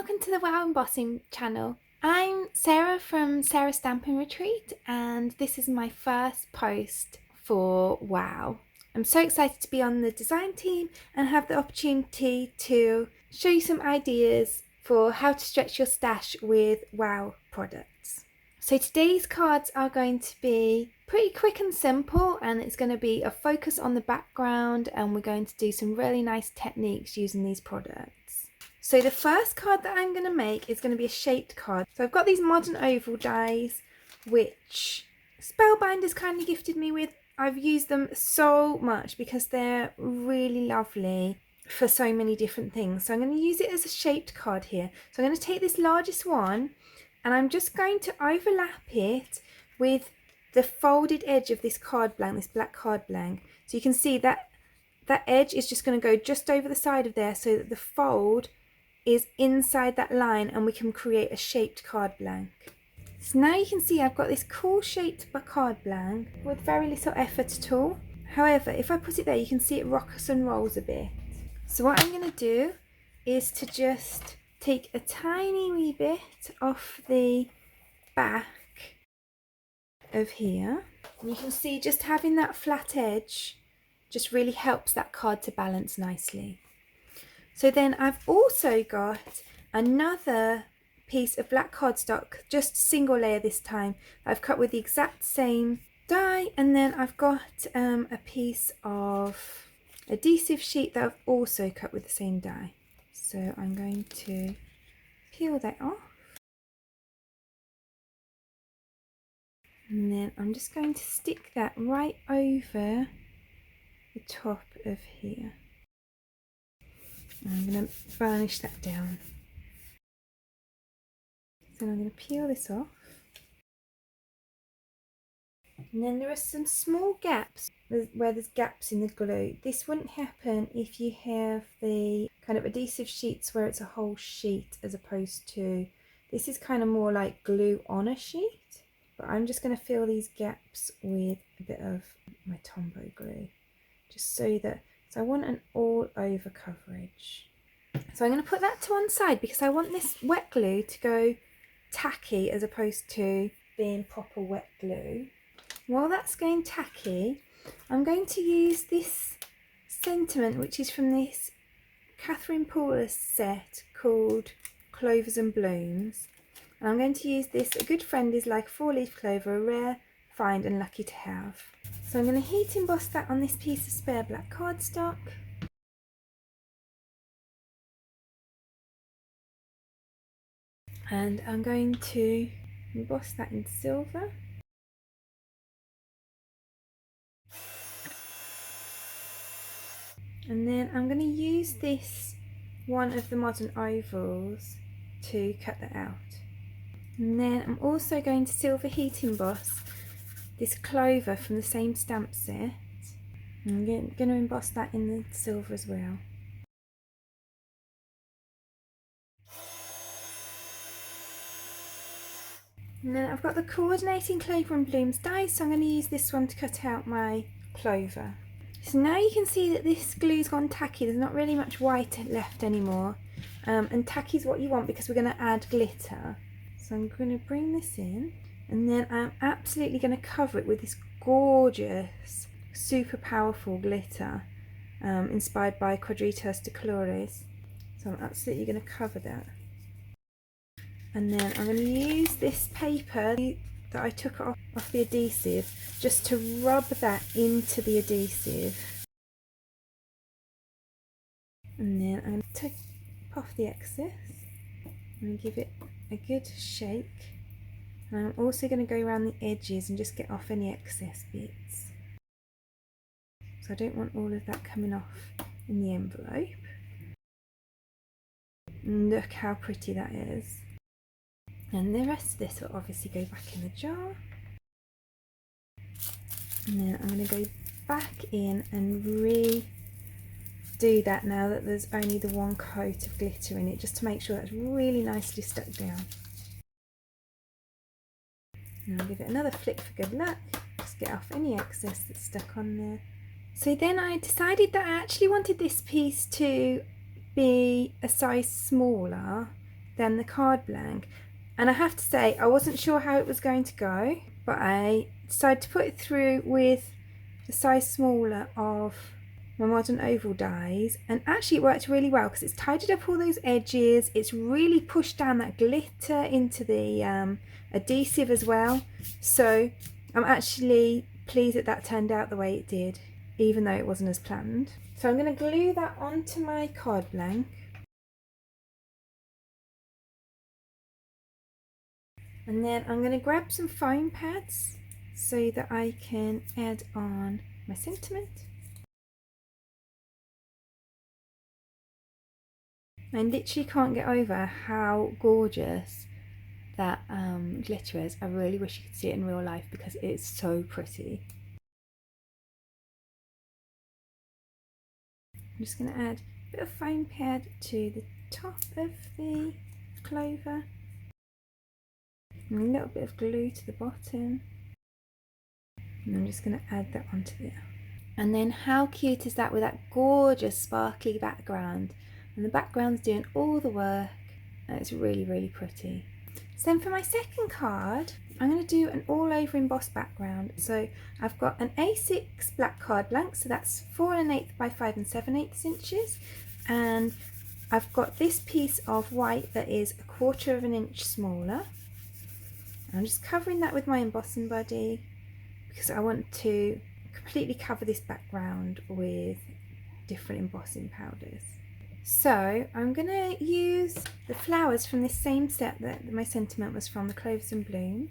welcome to the Wow Embossing channel. I'm Sarah from Sarah's Stamping Retreat and this is my first post for Wow. I'm so excited to be on the design team and have the opportunity to show you some ideas for how to stretch your stash with Wow products. So today's cards are going to be pretty quick and simple, and it's going to be a focus on the background, and we're going to do some really nice techniques using these products. So the first card that I'm going to make is going to be a shaped card. So I've got these modern oval dies which Spellbinders kindly gifted me with. I've used them so much because they're really lovely for so many different things. So I'm going to use it as a shaped card here. So I'm going to take this largest one and I'm just going to overlap it with the folded edge of this card blank, this black card blank. So you can see that that edge is just going to go just over the side of there so that the fold is inside that line and we can create a shaped card blank. So now you can see I've got this cool shaped card blank with very little effort at all. However, if I put it there, you can see it rocks and rolls a bit. So what I'm going to do is to just take a tiny wee bit off the back of here. And you can see just having that flat edge just really helps that card to balance nicely. So then I've also got another piece of black cardstock, just single layer this time, I've cut with the exact same die, and then I've got a piece of adhesive sheet that I've also cut with the same die. So I'm going to peel that off, and then I'm just going to stick that right over the top of here. I'm going to varnish that down. So I'm going to peel this off. And then there are some small gaps where there's gaps in the glue. This wouldn't happen if you have the kind of adhesive sheets where it's a whole sheet, as opposed to this is kind of more like glue on a sheet. But I'm just going to fill these gaps with a bit of my Tombow glue, just so I want an all over coverage. So I'm going to put that to one side because I want this wet glue to go tacky as opposed to being proper wet glue. While that's going tacky, I'm going to use this sentiment which is from this Catherine Paulus set called Clovers and Blooms. And I'm going to use this, a good friend is like a 4-leaf clover, a rare find and lucky to have. So I'm going to heat emboss that on this piece of spare black cardstock. And I'm going to emboss that in silver. And then I'm going to use this one of the modern ovals to cut that out. And then I'm also going to silver heat emboss this clover from the same stamp set. I'm going to emboss that in the silver as well. And then I've got the coordinating Clover and Blooms dies, so I'm going to use this one to cut out my clover. So now you can see that this glue's gone tacky, there's not really much white left anymore. And tacky is what you want because we're going to add glitter. So I'm going to bring this in, and then I'm absolutely going to cover it with this gorgeous, super powerful glitter inspired by Quadritos de Colores. So I'm absolutely going to cover that. And then I'm going to use this paper that I took off the adhesive just to rub that into the adhesive. And then I'm going to take off the excess and give it a good shake. And I'm also going to go around the edges and just get off any excess bits. So I don't want all of that coming off in the envelope. And look how pretty that is. And the rest of this will obviously go back in the jar. And then I'm going to go back in and redo that now that there's only the one coat of glitter in it, just to make sure that's really nicely stuck down. And I'll give it another flick for good luck, just get off any excess that's stuck on there. So then I decided that I actually wanted this piece to be a size smaller than the card blank. And I have to say, I wasn't sure how it was going to go, but I decided to put it through with the size smaller of my modern oval dies, and actually it worked really well because it's tidied up all those edges. It's really pushed down that glitter into the adhesive as well. So I'm actually pleased that that turned out the way it did, even though it wasn't as planned. So I'm going to glue that onto my card blank. And then I'm going to grab some foam pads so that I can add on my sentiment. I literally can't get over how gorgeous that glitter is. I really wish you could see it in real life because it's so pretty. I'm just going to add a bit of foam pad to the top of the clover and a little bit of glue to the bottom, and I'm just going to add that onto there. And then how cute is that with that gorgeous sparkly background, and the background's doing all the work, and it's really, really pretty. So then for my second card, I'm going to do an all over embossed background. So I've got an A6 black card blank, so that's 4 1/8 by 5 7/8 inches, and I've got this piece of white that is 1/4 of an inch smaller. I'm just covering that with my embossing buddy because I want to completely cover this background with different embossing powders. So I'm going to use the flowers from this same set that my sentiment was from, the Clovers and Blooms.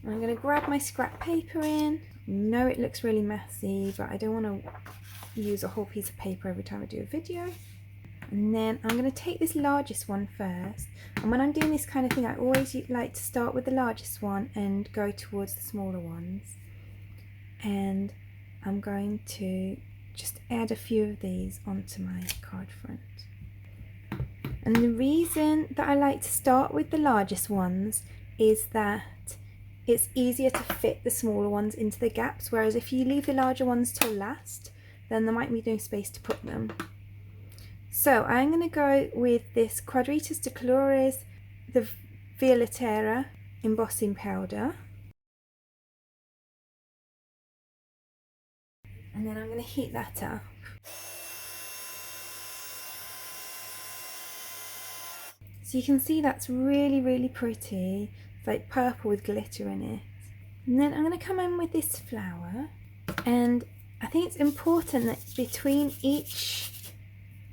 And I'm going to grab my scrap paper in. I know it looks really messy, but I don't want to use a whole piece of paper every time I do a video. And then I'm going to take this largest one first. And when I'm doing this kind of thing, I always like to start with the largest one and go towards the smaller ones. And I'm going to just add a few of these onto my card front. And the reason that I like to start with the largest ones is that it's easier to fit the smaller ones into the gaps, whereas if you leave the larger ones till last, then there might be no space to put them. So I'm going to go with this Quadritas de Colores, the Violetera embossing powder. And then I'm going to heat that up. So you can see that's really, really pretty. It's like purple with glitter in it. And then I'm going to come in with this flower. And I think it's important that between each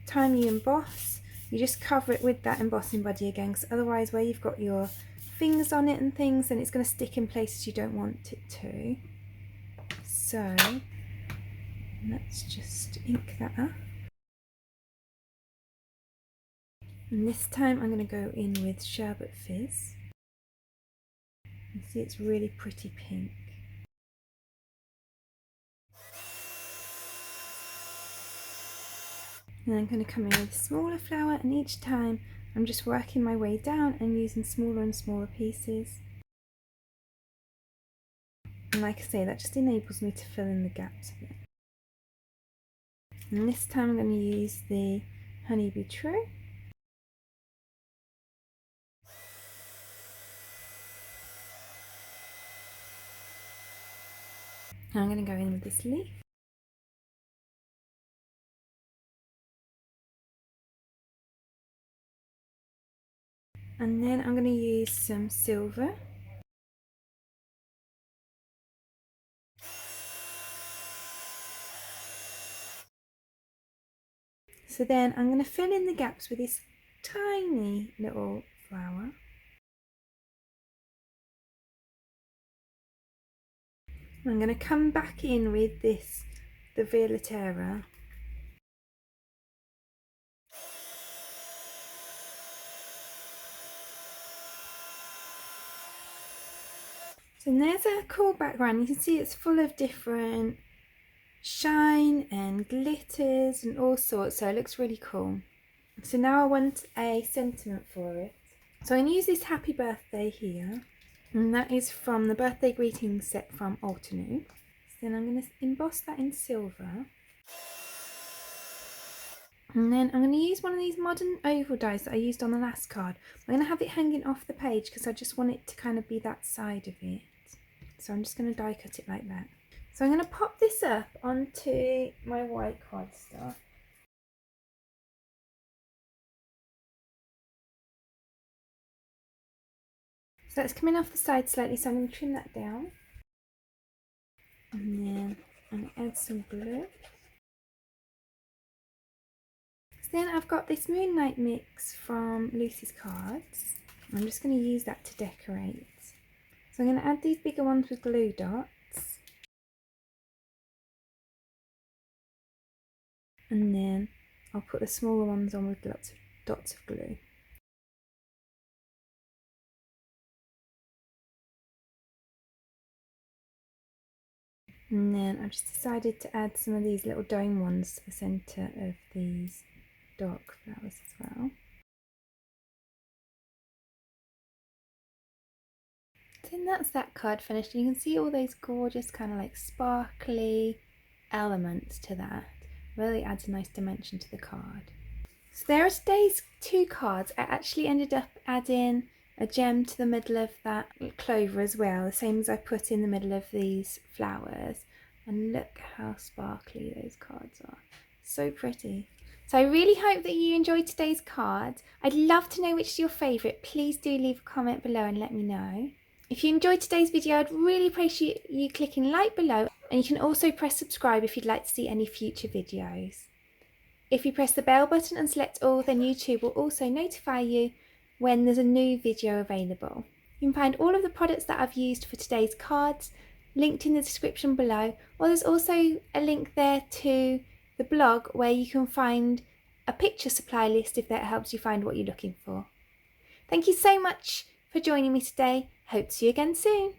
time you emboss, you just cover it with that embossing buddy again, because otherwise where you've got your fingers on it and things, then it's going to stick in places you don't want it to. So let's just ink that up. And this time I'm going to go in with Sherbet Fizz. You see it's really pretty pink. And I'm going to come in with a smaller flower, and each time I'm just working my way down and using smaller and smaller pieces. And like I say, that just enables me to fill in the gaps a bit. And this time I'm going to use the Honeybee True. And I'm going to go in with this leaf. And then I'm going to use some silver. So then I'm going to fill in the gaps with this tiny little flower. I'm going to come back in with this, the Violetera. So there's a cool background. You can see it's full of different shine and glitters and all sorts, so it looks really cool. So now I want a sentiment for it. So I'm going to use this Happy Birthday here, and that is from the birthday greetings set from Altenew. So then I'm going to emboss that in silver. And then I'm going to use one of these modern oval dies that I used on the last card. I'm going to have it hanging off the page because I just want it to kind of be that side of it. So I'm just going to die cut it like that. So I'm going to pop this up onto my white cardstock. So that's coming off the side slightly, so I'm going to trim that down. And then I'm going to add some glue. So then I've got this Moonlight mix from Lucy's cards. I'm just going to use that to decorate. So I'm going to add these bigger ones with glue dots. And then I'll put the smaller ones on with lots of dots of glue. And then I've just decided to add some of these little dome ones to the centre of these dark flowers as well. So then that's that card finished. You can see all those gorgeous kind of like sparkly elements to that. Really adds a nice dimension to the card. So there are today's 2 cards. I actually ended up adding a gem to the middle of that clover as well, the same as I put in the middle of these flowers. And look how sparkly those cards are. So pretty. So I really hope that you enjoyed today's cards. I'd love to know which is your favourite. Please do leave a comment below and let me know. If you enjoyed today's video, I'd really appreciate you clicking like below, and you can also press subscribe if you'd like to see any future videos. If you press the bell button and select all, then YouTube will also notify you when there's a new video available. You can find all of the products that I've used for today's cards linked in the description below, or there's also a link there to the blog where you can find a picture supply list if that helps you find what you're looking for. Thank you so much for joining me today. Hope to see you again soon.